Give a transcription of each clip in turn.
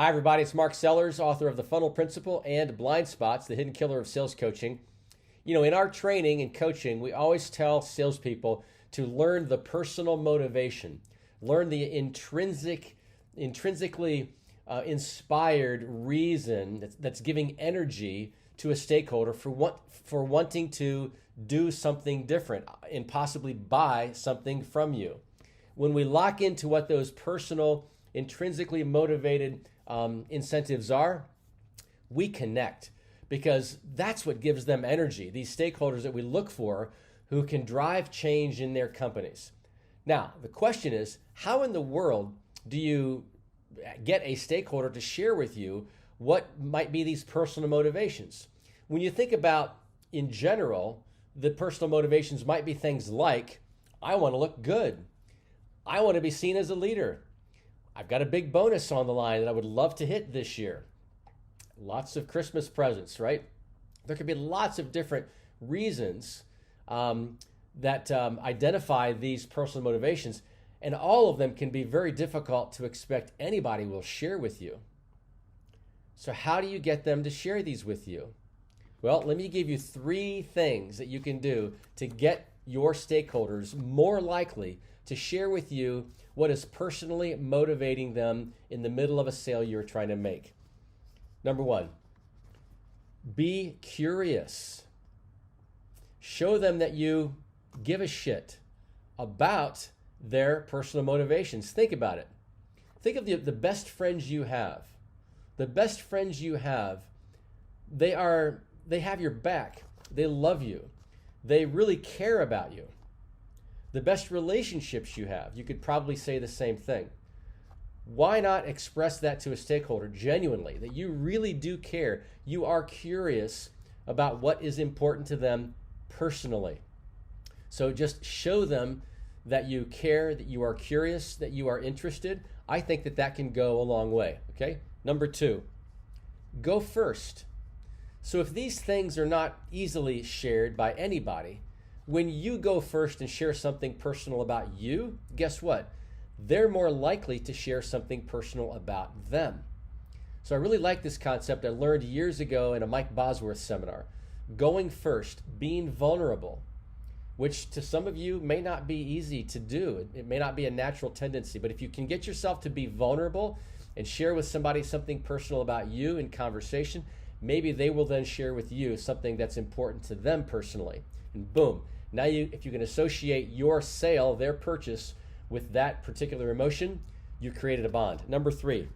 Hi, everybody. It's Mark Sellers, author of The Funnel Principle and Blind Spots, the hidden killer of sales coaching. You know, in our training and coaching, we always tell salespeople to learn the personal motivation, learn the intrinsically inspired reason that's giving energy to a stakeholder for wanting to do something different and possibly buy something from you. When we lock into what those personal, intrinsically motivated incentives are, we connect, because that's what gives them energy, these stakeholders that we look for who can drive change in their companies. Now, the question is, how in the world do you get a stakeholder to share with you what might be these personal motivations? When you think about, in general, the personal motivations might be things like, I want to look good. I want to be seen as a leader. I've got a big bonus on the line that I would love to hit this year. Lots of Christmas presents, right? There could be lots of different reasons that identify these personal motivations, and all of them can be very difficult to expect anybody will share with you. So how do you get them to share these with you? Well, let me give you 3 things that you can do to get your stakeholders more likely to share with you what is personally motivating them in the middle of a sale you're trying to make. Number 1, be curious. Show them that you give a shit about their personal motivations. Think about it. Think of the best friends you have. The best friends you have, they have your back. They love you. They really care about you. The best relationships you have, you could probably say the same thing. Why not express that to a stakeholder genuinely, that you really do care? You are curious about what is important to them personally. So just show them that you care, that you are curious, that you are interested. I think that can go a long way, okay? Number 2, go first. So if these things are not easily shared by anybody, when you go first and share something personal about you, guess what? They're more likely to share something personal about them. So I really like this concept. I learned years ago in a Mike Bosworth seminar. Going first, being vulnerable, which to some of you may not be easy to do. It may not be a natural tendency, but if you can get yourself to be vulnerable and share with somebody something personal about you in conversation, maybe they will then share with you something that's important to them personally. And boom, now if you can associate your sale, their purchase, with that particular emotion, you created a bond. Number 3,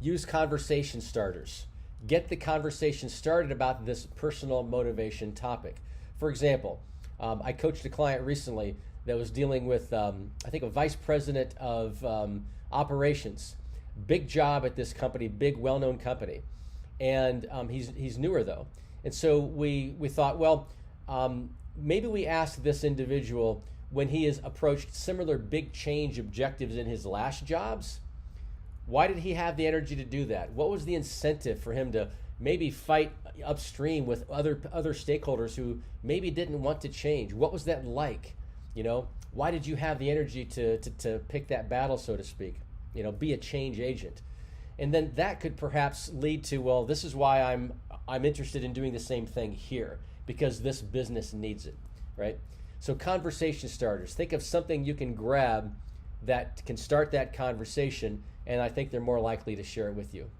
use conversation starters. Get the conversation started about this personal motivation topic. For example, I coached a client recently that was dealing with, I think, a vice president of operations. Big job at this company, big well-known company. And he's newer though. And so we thought, well, maybe we ask this individual, when he has approached similar big change objectives in his last jobs, why did he have the energy to do that? What was the incentive for him to maybe fight upstream with other stakeholders who maybe didn't want to change? What was that like? You know, why did you have the energy to pick that battle, so to speak? You know, be a change agent. And then that could perhaps lead to, well, this is why I'm interested in doing the same thing here, because this business needs it, right? So conversation starters, think of something you can grab that can start that conversation, and I think they're more likely to share it with you.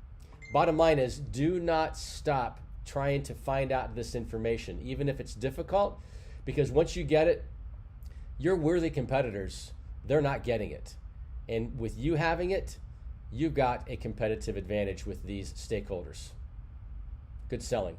Bottom line is, do not stop trying to find out this information, even if it's difficult, because once you get it, your worthy competitors, they're not getting it. And with you having it, you've got a competitive advantage with these stakeholders. Good selling.